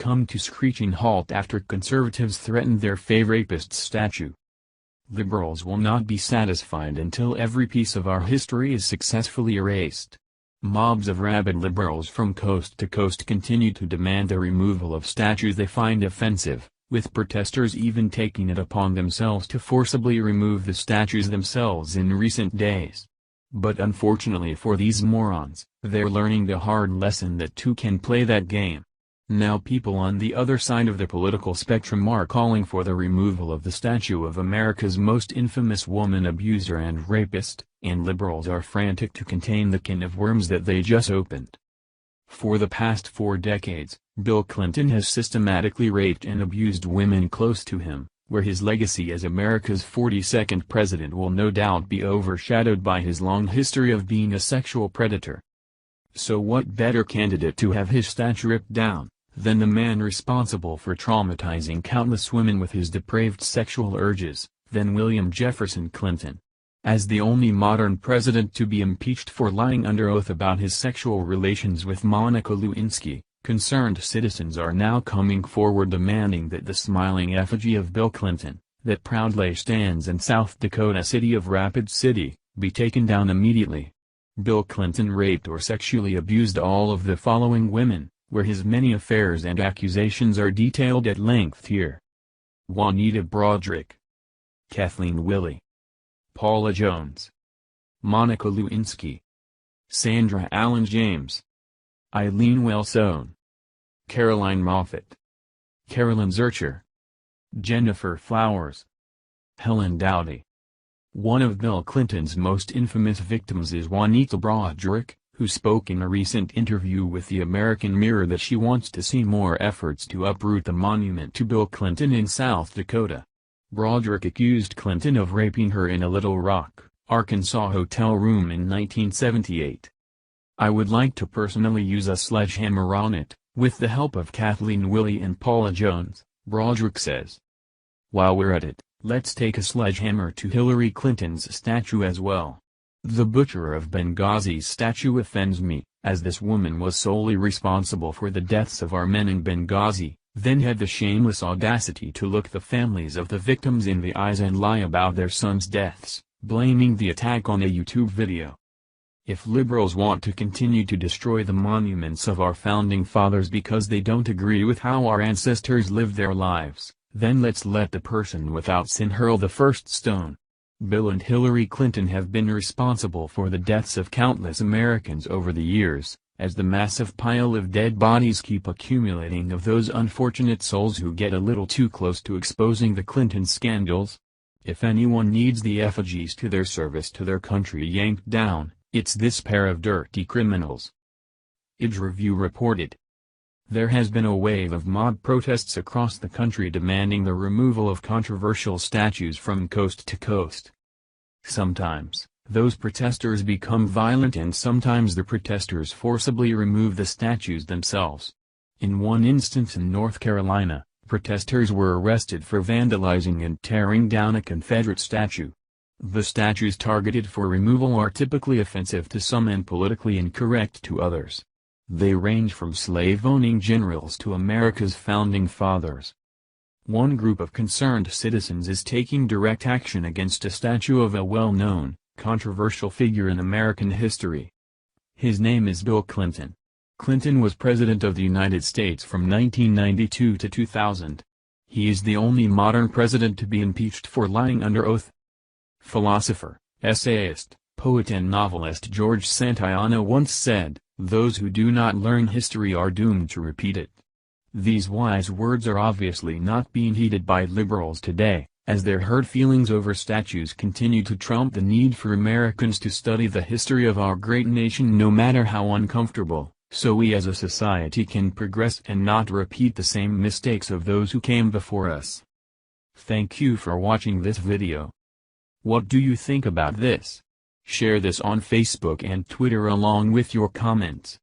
come to screeching halt after conservatives threatened their Fave rapist statue. Liberals will not be satisfied until every piece of our history is successfully erased. Mobs of rabid liberals from coast to coast continue to demand the removal of statues they find offensive, with protesters even taking it upon themselves to forcibly remove the statues themselves in recent days. But unfortunately for these morons, they're learning the hard lesson that two can play that game. Now people on the other side of the political spectrum are calling for the removal of the statue of America's most infamous woman abuser and rapist, and liberals are frantic to contain the can of worms that they just opened. For the past 4 decades, Bill Clinton has systematically raped and abused women close to him, where his legacy as America's 42nd president will no doubt be overshadowed by his long history of being a sexual predator. So what better candidate to have his statue ripped down than the man responsible for traumatizing countless women with his depraved sexual urges, than William Jefferson Clinton. As the only modern president to be impeached for lying under oath about his sexual relations with Monica Lewinsky, concerned citizens are now coming forward demanding that the smiling effigy of Bill Clinton, that proudly stands in South Dakota city of Rapid City, be taken down immediately. Bill Clinton raped or sexually abused all of the following women, where his many affairs and accusations are detailed at length here: Juanita Broaddrick, Kathleen Willey, Paula Jones, Monica Lewinsky, Sandra Allen James, Eileen Wellstone, Caroline Moffett, Carolyn Zurcher, Jennifer Flowers, Helen Dowdy. One of Bill Clinton's most infamous victims is Juanita Broaddrick, who spoke in a recent interview with the American Mirror that she wants to see more efforts to uproot the monument to Bill Clinton in South Dakota. Broaddrick accused Clinton of raping her in a Little Rock, Arkansas hotel room in 1978. "I would like to personally use a sledgehammer on it, with the help of Kathleen Willey and Paula Jones," Broaddrick says. "While we're at it, let's take a sledgehammer to Hillary Clinton's statue as well. The butcher of Benghazi's statue offends me, as this woman was solely responsible for the deaths of our men in Benghazi, then had the shameless audacity to look the families of the victims in the eyes and lie about their sons' deaths, blaming the attack on a YouTube video. If liberals want to continue to destroy the monuments of our founding fathers because they don't agree with how our ancestors lived their lives, then let's let the person without sin hurl the first stone. Bill and Hillary Clinton have been responsible for the deaths of countless Americans over the years, as the massive pile of dead bodies keep accumulating of those unfortunate souls who get a little too close to exposing the Clinton scandals. If anyone needs the effigies to their service to their country yanked down, it's this pair of dirty criminals." Age Review reported. There has been a wave of mob protests across the country demanding the removal of controversial statues from coast to coast. Sometimes, those protesters become violent and sometimes the protesters forcibly remove the statues themselves. In one instance in North Carolina, protesters were arrested for vandalizing and tearing down a Confederate statue. The statues targeted for removal are typically offensive to some and politically incorrect to others. They range from slave-owning generals to America's founding fathers. One group of concerned citizens is taking direct action against a statue of a well-known, controversial figure in American history. His name is Bill Clinton. Clinton was President of the United States from 1992 to 2000. He is the only modern president to be impeached for lying under oath. Philosopher, essayist, poet and novelist George Santayana once said, "Those who do not learn history are doomed to repeat it." These wise words are obviously not being heeded by liberals today, as their hurt feelings over statues continue to trump the need for Americans to study the history of our great nation no matter how uncomfortable, so we as a society can progress and not repeat the same mistakes of those who came before us. Thank you for watching this video. What do you think about this? Share this on Facebook and Twitter along with your comments.